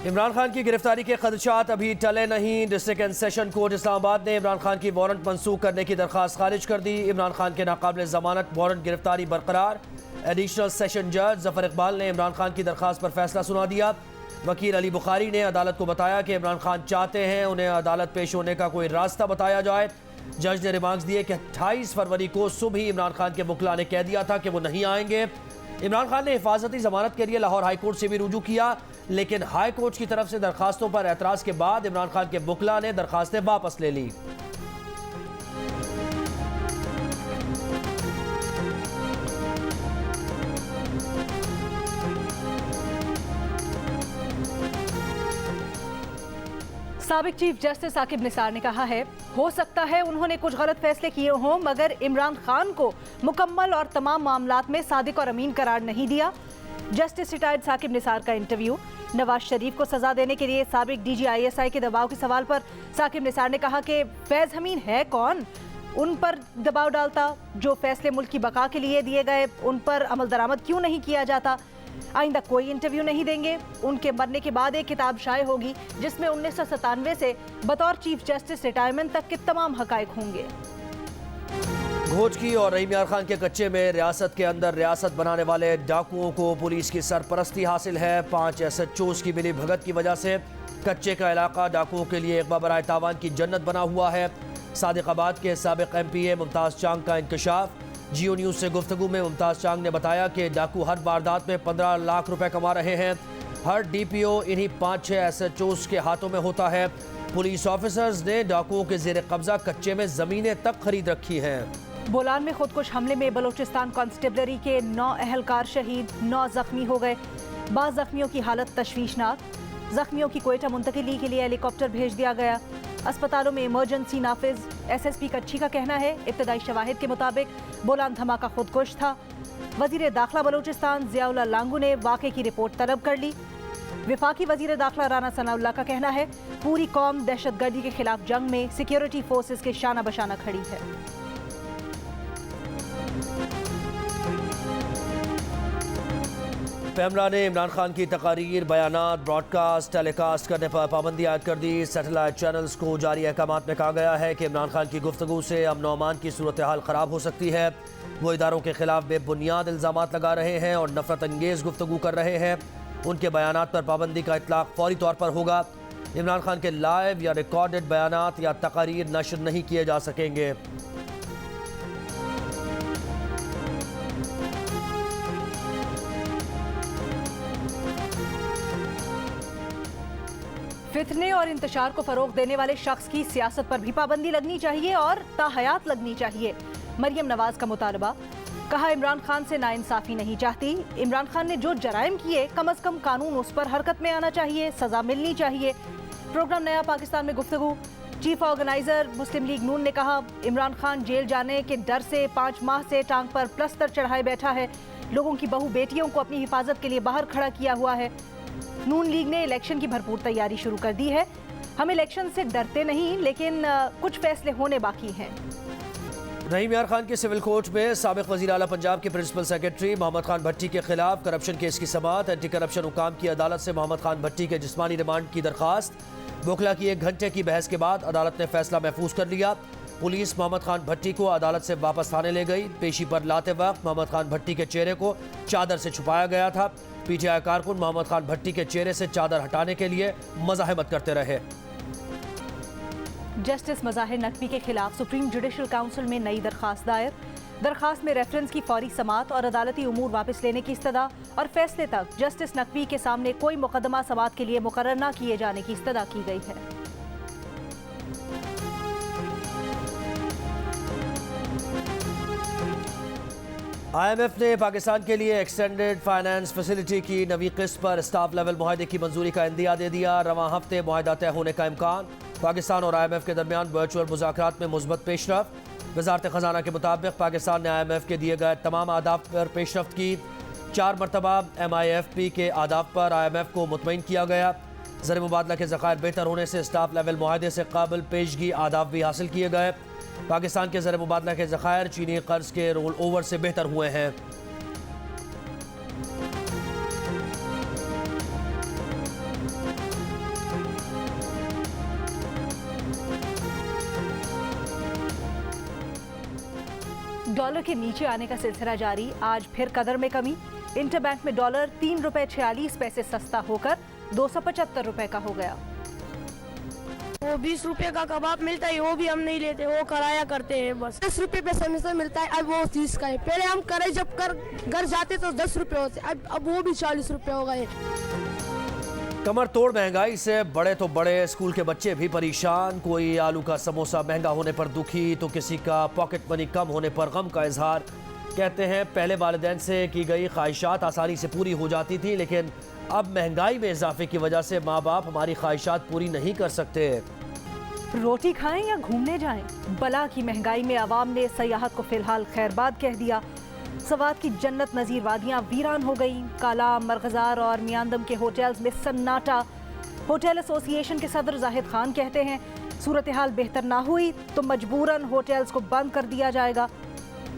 इमरान खान की गिरफ्तारी के खदशात अभी टले नहीं। District and session court Islamabad ने इमरान खान की वारंट मंसूख करने की दरख्वास्त खारिज कर दी। इमरान खान के नाकाबिल जमानत वारंट गिरफ्तारी बरकरार। एडिशनल सेशन जज जफर इकबाल ने इमरान खान की दरख्वास्त पर फैसला सुना दिया। वकील अली बुखारी ने अदालत को बताया कि इमरान खान चाहते हैं उन्हें अदालत पेश होने का कोई रास्ता बताया जाए। जज ने रिमार्क्स दिए कि 28 फरवरी को सुबह ही इमरान खान के वकील ने कह दिया था कि वो नहीं आएंगे। इमरान खान ने हिफाजती जमानत के लिए लाहौर हाई कोर्ट से भी रुजू किया, लेकिन हाई कोर्ट की तरफ से दरखास्तों पर एतराज के बाद इमरान खान के वकील ने दरखास्तें वापस ले ली। साबिक चीफ जस्टिस साकिब निसार ने कहा है, हो सकता है उन्होंने कुछ गलत फैसले किए हों, मगर इमरान खान को मुकम्मल और तमाम मामलात में सादिक और अमीन करार नहीं दिया। जस्टिस रिटायर्ड साकिब निसार का इंटरव्यू। नवाज शरीफ को सजा देने के लिए साबिक DGISI के दबाव के सवाल पर साकिब निसार ने कहा कि फैज़ हमीद है कौन उन पर दबाव डालता, जो फैसले मुल्क की बका के लिए दिए गए उन पर अमल दरामद क्यों नहीं किया जाता। आइंदा कोई इंटरव्यू नहीं देंगे। उनके मरने के बाद एक किताब शाये होगी जिसमें 1997 से बतौर चीफ जस्टिस रिटायरमेंट तक के तमाम हकायक होंगे। घोच की और रहीम यार खान के कच्चे में रियासत के अंदर रियासत बनाने वाले डाकुओं को पुलिस की सरपरस्ती हासिल है। 5 SHOs की मिली भगत की वजह से कच्चे का इलाका डाकुओं के लिए एक बराए तावान की जन्नत बना हुआ है। सादिकाबाद के साबिक MPA मुमताज़ चांग का इंकशाफ। जियो न्यूज़ से गुफ्तगू में मुमताज़ चांग ने बताया कि डाकू हर वारदात में 15 लाख रुपए कमा रहे हैं। हर DPO इन्हीं 5-6 SHOs के हाथों में होता है। पुलिस ऑफिसर्स ने डाकुओं के जेर कब्जा कच्चे में ज़मीनें तक खरीद रखी हैं। बोलान में खुदकुश हमले में बलोचिस्तान कांस्टेबलरी के 9 अहलकार शहीद, 9 जख्मी हो गए। बाज़ जख्मियों की हालत तशवीशनाक। जख्मियों की कोयटा मुंतकिली के लिए हेलीकॉप्टर भेज दिया गया। अस्पतालों में इमरजेंसी नाफिज। SSP कच्ची का कहना है, इब्तदाई शवाहिद के मुताबिक बोलान धमाका खुदकुश था। वजीर दाखिला बलोचिस्तान ज़ियाउल्लाह लांगू ने वाक़े की रिपोर्ट तलब कर ली। विफाकी वजीर दाखिला राना सनाउल्लाह का कहना है, पूरी कौम दहशतगर्दी के खिलाफ जंग में सिक्योरिटी फोर्सेस के शाना बशाना खड़ी है। पैमरा ने इमरान खान की तकारीर, बयानात, ब्रॉडकास्ट, टेलीकास्ट करने पर पाबंदी आयद कर दी। सैटेलाइट चैनल्स को जारी अहकामात में कहा गया है कि इमरान खान की गुफ्तगू से अमन व अमान की सूरत हाल ख़राब हो सकती है। वो इदारों के खिलाफ बेबुनियाद इल्ज़ामात लगा रहे हैं और नफरत अंगेज़ गुफ्तगू कर रहे हैं। उनके बयानात पर पाबंदी का इतलाक़ फौरी तौर पर होगा। इमरान खान के लाइव या रिकॉर्डेड बयानात या तकारीर नशर नहीं किए जा सकेंगे। फितने और इंतशार को फरोग देने वाले शख्स की सियासत पर भी पाबंदी लगनी चाहिए और ताहयात लगनी चाहिए। मरियम नवाज का मुतालबा। कहा, इमरान खान से नाइंसाफी नहीं चाहती। इमरान खान ने जो जराइम किए कम अज कम कानून उस पर हरकत में आना चाहिए, सजा मिलनी चाहिए। प्रोग्राम नया पाकिस्तान में गुफ्तगू। चीफ ऑर्गेनाइजर मुस्लिम लीग नून ने कहा, इमरान खान जेल जाने के डर से 5 माह से टांग पर प्लस्तर चढ़ाए बैठा है। लोगों की बहू बेटियों को अपनी हिफाजत के लिए बाहर खड़ा किया हुआ है। नून लीग ने इलेक्शन की भरपूर तैयारी शुरू कर दी है। हम इलेक्शन से डरते नहीं, लेकिन कुछ फैसले होने बाकी हैं। रहीम यार खान के सिविल कोर्ट में साबिक वज़ीर आला पंजाब के प्रिंसिपल सेक्रेटरी मोहम्मद खान भट्टी के खिलाफ करप्शन केस की समाअत। एंटी करप्शन हुकाम की अदालत से मोहम्मद खान भट्टी के जिस्मानी रिमांड की दरखास्त। वकला की 1 घंटे की बहस के बाद अदालत ने फैसला महफूज कर लिया। पुलिस मोहम्मद खान भट्टी को अदालत से वापस थाने ले गई। पेशी पर लाते वक्त मोहम्मद खान भट्टी के चेहरे को चादर से छुपाया गया था। PTI कारकुन मोहम्मद खान भट्टी के चेहरे से चादर हटाने के लिए मज़ाहमत करते रहे। जस्टिस मज़ाहिर नकवी के खिलाफ सुप्रीम जुडिशल काउंसिल में नई दरखास्त दायर। दरखास्त में रेफरेंस की फौरी समाअत और अदालती उमूर वापस लेने की इस्तदा और फैसले तक जस्टिस नकवी के सामने कोई मुकदमा समाअत के लिए मुकर्रर न किए जाने की इस्तदा की गई है। IMF ने पाकिस्तान के लिए एक्सटेंडेड फाइनेंस फैसिलिटी की नवी किस्त पर स्टाफ लेवल मुआहदे की मंजूरी का इंदिया दे दिया। रवां हफ्ते मुआहदा तय होने का इम्कान। पाकिस्तान और IMF के दरमियान वर्चुअल मुज़ाकरात में मुस्बत पेशरफ्त। वज़ारत ख़ज़ाना के मुताबिक पाकिस्तान ने IMF के दिए गए तमाम आदाब पर पेशरफ्त की। 4 मरतबा MIFP के आदाब पर IMF को मुतमईन किया गया। ज़र मुबादला के ज़खायर बेहतर होने से स्टाफ लेवल मुआहदे से काबिल पेशगी आदाब भी हासिल किए गए। पाकिस्तान के ज़र मुबादला के ज़खायर चीनी कर्ज के रोल ओवर से बेहतर हुए हैं। डॉलर के नीचे आने का सिलसिला जारी। आज फिर कदर में कमी। इंटरबैंक में डॉलर 3 रुपए 46 पैसे सस्ता होकर 275 रुपए का हो गया। वो 20 रुपए का कबाब मिलता है, वो भी हम नहीं लेते, वो कराया करते हैं बस। 10 रुपए पे समोसा मिलता है, अब वो 30 का है। पहले हम करे जब घर जाते तो 10 रुपए होते, अब वो भी 40 रुपए हो गए। कमर तोड़ महंगाई से बड़े तो बड़े स्कूल के बच्चे भी परेशान। कोई आलू का समोसा महंगा होने पर दुखी तो किसी का पॉकेट मनी कम होने पर गम का इजहार। कहते हैं पहले वालिदैन से की गई ख्वाहिशात आसानी से पूरी हो जाती थी, लेकिन अब महंगाई में इजाफे की वजह से माँ बाप हमारी ख्वाहिशात पूरी नहीं कर सकते। रोटी खाएं या घूमने जाएं, बला की महंगाई में आवाम ने सयाहत को फिलहाल खैरबाद कह दिया। सवात की जन्नत नज़ीर वादियाँ वीरान हो गई। काला, मरगजार और मियांदम के होटल्स में सन्नाटा। होटल एसोसिएशन के सदर जाहिद खान कहते हैं सूरत हाल बेहतर ना हुई तो मजबूरन होटल्स को बंद कर दिया जाएगा।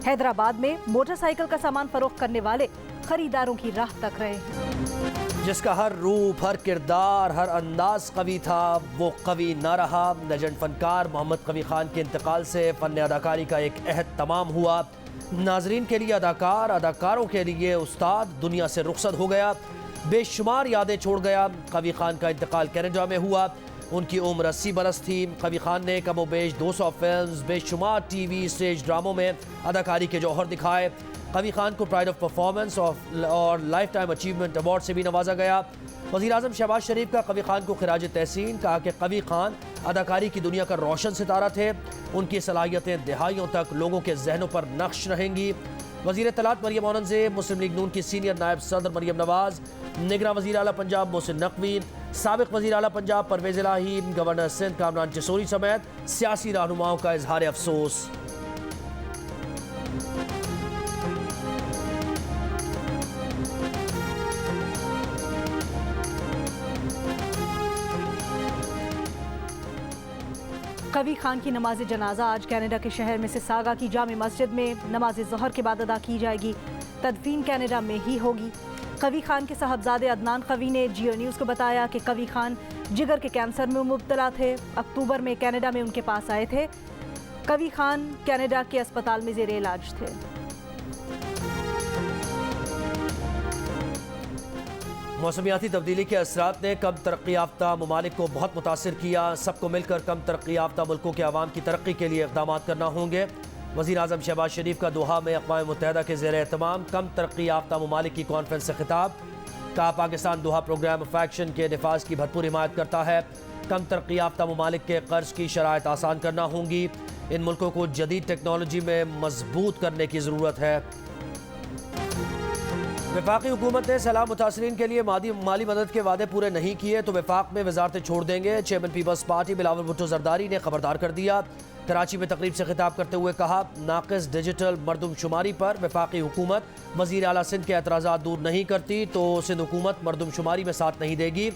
हैदराबाद में मोटरसाइकिल का सामान फरोख्त करने वाले खरीदारों की राह तक रहे। जिसका हर रूप, हर किरदार, हर अंदाज कवि था, वो कवि ना रहा। लेजेंड फनकार मोहम्मद कवी खान के इंतकाल से फ़न अदाकारी का एक अहद तमाम हुआ। नाजरीन के लिए अदाकार, अदाकारों के लिए उस्ताद दुनिया से रुखसत हो गया। बेशुमार यादें छोड़ गया। कवी खान का इंतकाल कनाडा में हुआ। उनकी उम्र 80 बरस थी। कवी खान ने कमोबेश 200 फिल्म्स, बेशुमार टीवी स्टेज ड्रामों में अदाकारी के जौहर दिखाए। कवी खान को प्राइड ऑफ परफॉर्मेंस और लाइफ टाइम अचीवमेंट अवार्ड से भी नवाजा गया। वज़ीर आज़म शहबाज शरीफ का कवी खान को खिराज तहसीन। कहा कि कवी खान अदाकारी की दुनिया का रोशन सितारा थे। उनकी सलाहियतें दिहाइयों तक लोगों के जहनों पर नक्श रहेंगी। वज़ीर इत्तलात मरियम औरंगज़ेब, मुस्लिम लीग नून की सीनियर नायब सदर मरियम नवाज, निगरान वज़ीर आला पंजाब मोहसिन नकवी, साबिक़ वज़ीर आला पंजाब परवेज़ इलाही, गवर्नर सिंध कामरान चिसोरी समेत सियासी रहनुमाओं का इजहार अफसोस। कवी खान की नमाज जनाजा आज कनाडा के शहर में सिसागा की जामे मस्जिद में नमाज ज़ोहर के बाद अदा की जाएगी। तदफीन कनाडा में ही होगी। कवी खान के साहबजादे अदनान कवी ने जियो न्यूज़ को बताया कि कवी खान जिगर के कैंसर में मुब्तला थे। अक्टूबर में कनाडा में उनके पास आए थे। कवी खान कनाडा के अस्पताल में ज़ेरे इलाज थे। मौसमियाती तब्दीली के असरात ने कम तरक्की याफ्ता ममालिक को बहुत मुतासिर किया। सबको मिलकर कम तरक्की याफ्ता मुल्कों के अवाम की तरक्की के लिए इक़दाम करना होंगे। वज़ीर आज़म शहबाज शरीफ का दोहा में अक़वाम मुत्तहिदा के ज़ेर एहतमाम कम तरक्की याफ्ता ममालिक की कॉन्फ्रेंस से खिताब। कहा पाकिस्तान दोहा प्रोग्राम ऑफ एक्शन के नफाज की भरपूर हिमायत करता है। कम तरक्की याफ्ता ममालिक के कर्ज की शराइत आसान करना होंगी। इन मुल्कों को जदीद टेक्नोलॉजी में मजबूत करने की ज़रूरत है। वफाकी हुकूमत ने सैलाब मुतासरीन के लिए माली मदद के वादे पूरे नहीं किए तो वफाक में वजारतें छोड़ देंगे। चेयरमैन पीपल्स पार्टी बिलावल भुट्टो जरदारी ने खबरदार कर दिया। कराची में तकरीब से खिताब करते हुए कहा नाक़िस डिजिटल मरदमशुमारी पर वफाकी हुकूमत वज़ीर आला सिंध के एतराज़ात दूर नहीं करती तो सिंध हुकूमत मरदमशुमारी में साथ नहीं देगी।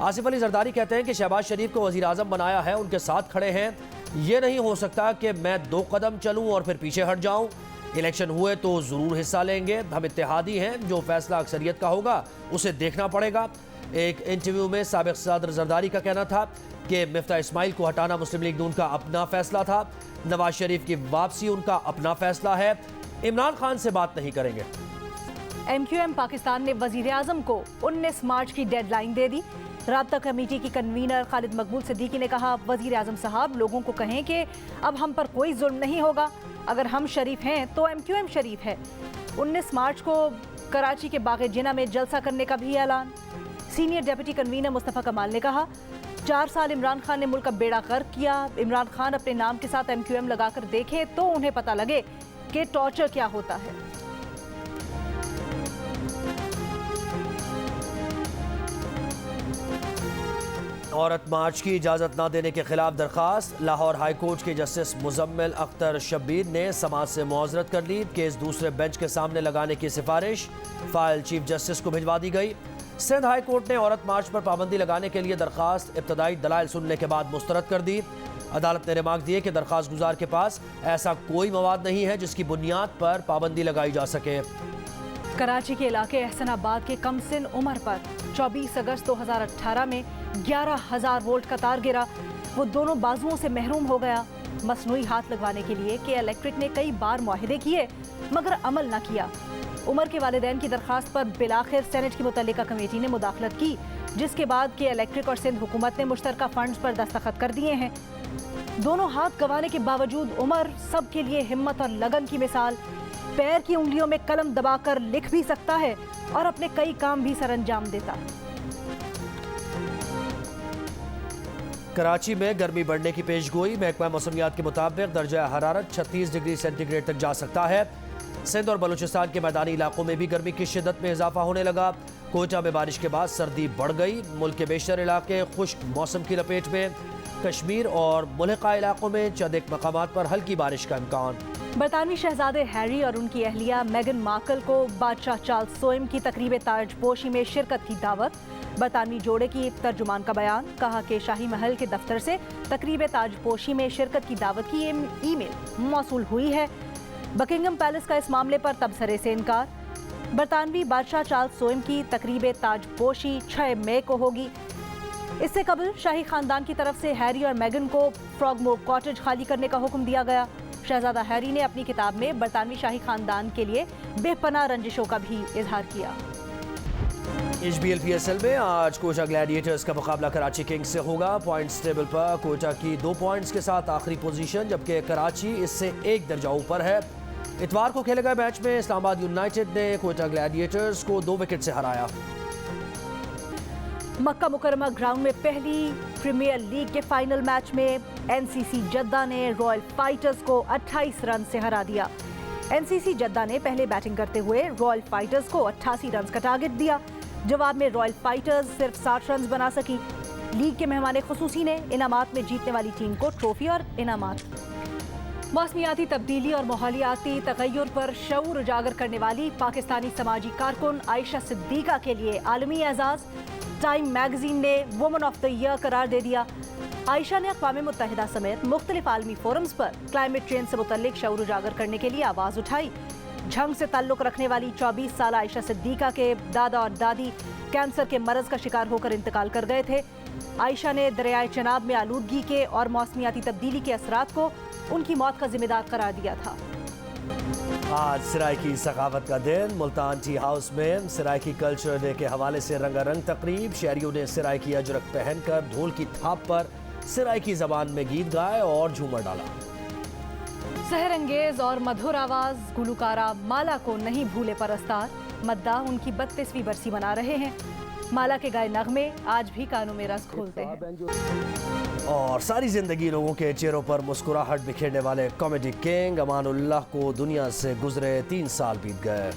आसिफ अली जरदारी कहते हैं कि शहबाज शरीफ को वज़ीर आज़म बनाया है, उनके साथ खड़े हैं। ये नहीं हो सकता कि मैं 2 कदम चलूँ और फिर पीछे हट जाऊँ। इलेक्शन हुए तो ज़रूर हिस्सा लेंगे। हम इत्तेहादी हैं, जो फैसला अक्सरियत का होगा उसे देखना पड़ेगा। एक इंटरव्यू में साबिक़ सदर जरदारी का कहना था कि मिफ्ता इस्माइल को हटाना मुस्लिम लीग नून का अपना फैसला था। नवाज शरीफ की वापसी उनका अपना फैसला है। इमरान खान से बात नहीं करेंगे। MQM पाकिस्तान ने वज़ीर आज़म को 19 मार्च की डेडलाइन दे दी। राब्ता कमेटी की कन्वीनर खालिद मकबूल सिद्दीकी ने कहा वज़ीर आज़म साहब लोगों को कहें कि अब हम पर कोई जुल्म नहीं होगा। अगर हम शरीफ हैं तो MQM शरीफ है। 19 मार्च को कराची के बाग़े जिना में जलसा करने का भी ऐलान। सीनियर डेप्यूटी कन्वीनर मुस्तफ़ा कमाल ने कहा 4 साल इमरान खान ने मुल्क का बेड़ा गर्क किया। इमरान खान अपने नाम के साथ MQM लगाकर देखें तो उन्हें पता लगे कि टॉर्चर क्या होता है। औरत मार्च की इजाज़त न देने के खिलाफ दरखास्त। लाहौर हाई कोर्ट के जस्टिस मुजम्मिल अख्तर शब्बीर ने समाज से मुआज़रत कर ली। केस दूसरे बेंच के सामने लगाने की सिफारिश फाइल चीफ जस्टिस को भिजवा दी गई। सिंध हाई कोर्ट ने औरत मार्च पर पाबंदी लगाने के लिए दरखास्त इब्तदाई दलाइल सुनने के बाद मुस्तरद कर दी। अदालत ने रिमार्क दिए कि दरखास्त गुजार के पास ऐसा कोई मवाद नहीं है जिसकी बुनियाद पर पाबंदी लगाई जा सके। कराची के इलाके एहसनाबाद के कमसिन उमर पर 24 अगस्त 2018 में 11,000 वोल्ट का तार गिरा। वो दोनों बाजुओं से महरूम हो गया। मसनूई हाथ लगवाने के लिए के इलेक्ट्रिक ने कई बार मुआहदे किए मगर अमल न किया। उमर के वालिदैन की दरखास्त पर बिलाखिर सेनेट की मुतल्लिका कमेटी ने मुदाखलत की, जिसके बाद के इलेक्ट्रिक और सिंध हुकूमत ने मुश्तरका फंड्स पर दस्तखत कर दिए हैं। दोनों हाथ गंवाने के बावजूद उमर सबके लिए हिम्मत और लगन की मिसाल, पैर की उंगलियों में कलम दबाकर लिख भी सकता है और अपने कई काम भी सरअंजाम देता है। कराची में गर्मी बढ़ने की पेशगोई, महकमा मौसमियात के मुताबिक दर्जा हरारत 36 डिग्री सेंटीग्रेड तक जा सकता है। सिंध और बलूचिस्तान के मैदानी इलाकों में भी गर्मी की शिद्दत में इजाफा होने लगा। कोयटा में बारिश के बाद सर्दी बढ़ गई। मुल्क के बेशतर इलाके खुश्क मौसम की लपेट में। कश्मीर और मुल्हिका इलाकों में चंद एक मकामात पर हल्की बारिश का इम्कान। बरतानवी शहजादे हैरी और उनकी अहलिया मेगन मार्कल को बादशाह चार्ल्स सोएम की तकरीब ताजपोशी में शिरकत की दावत। बरतानवी जोड़े की तर्जुमान का बयान, कहा कि शाही महल के दफ्तर से तकरीब ताजपोशी में शिरकत की दावत की ईमेल मौसूल हुई है। बकिंगम पैलेस का इस मामले पर तबसरे से इनकार। बरतानवी बादशाह चार्ल्स सोएम की तकरीब ताजपोशी 6 मई को होगी। इससे कबल शाही खानदान की तरफ से हैरी और मेगन को फ्रॉगमोर कॉटेज खाली करने का हुक्म दिया गया। शहजादा हैरी ने अपनी किताब में बरतानवी शाही खानदान के लिए बेपनाह रंजिशों का भी इजहार किया। HBL PSL में आज कोयटा ग्लैडिएटर्स का मुकाबला कराची किंग्स से होगा। पॉइंट्स टेबल पर कोयटा की 2 पॉइंट्स के साथ आखिरी पोजीशन, जबकि कराची इससे 1 दर्जा ऊपर है। इतवार को खेले गए मैच में इस्लामाबाद यूनाइटेड ने कोयटा ग्लैडिएटर्स को 2 विकेट से हराया। मक्का मुकरमा ग्राउंड में पहली प्रीमियर लीग के फाइनल मैच में NCC जद्दा ने रॉयल फाइटर्स को 28 रन से हरा दिया। NCC जद्दा ने पहले बैटिंग करते हुए रॉयल फाइटर्स को 88 रन का टारगेट दिया। जवाब में रॉयल फाइटर्स सिर्फ 60 रन बना सकी। लीग के मेहमान खुसूसी ने इनामात में जीतने वाली टीम को ट्रॉफी और इनामात। मौसमियाती तब्दीली और माहौलियाती तगय्युर पर शऊर उजागर करने वाली पाकिस्तानी समाजी कारकुन आयशा सिद्दीका के लिए आलमी एजाज। टाइम मैगजीन ने वुमन ऑफ द ईयर करार दे दिया। आयशा ने अक़वाम मुत्तहिदा समेत मुख्तलिफ आलमी फोरम्स पर क्लाइमेट चेंज से मुतल्लिक शऊर उजागर करने के लिए आवाज़ उठाई। झंग से ताल्लुक़ रखने वाली 24 साल आयशा सिद्दीका के दादा और दादी कैंसर के मरज़ का शिकार होकर इंतकाल कर गए थे। आयशा ने दरियाए चनाब में आलूदगी के और मौसमियाती तब्दीली के असरात को उनकी मौत का जिम्मेदार करार दिया था। आज सराइकी सखावत का दिन। मुल्तान टी हाउस में सराइकी कल्चर डे के हवाले से रंगारंग तकरीब। शहरियों ने सराइकी अजरक पहनकर ढोल की थाप पर सराइकी जबान में गीत गाए और झूमर डाला। सहर अंगेज और मधुर आवाज गुलकारा माला को नहीं भूले परस्तार। मद्दाह उनकी 32वीं बरसी मना रहे हैं। माला के गाए नगमे आज भी कानों में रस घोलते हैं। और सारी जिंदगी लोगों के चेहरों पर मुस्कुराहट बिखेरने वाले कॉमेडी किंग अमानुल्लाह को दुनिया से गुजरे 3 साल बीत गए।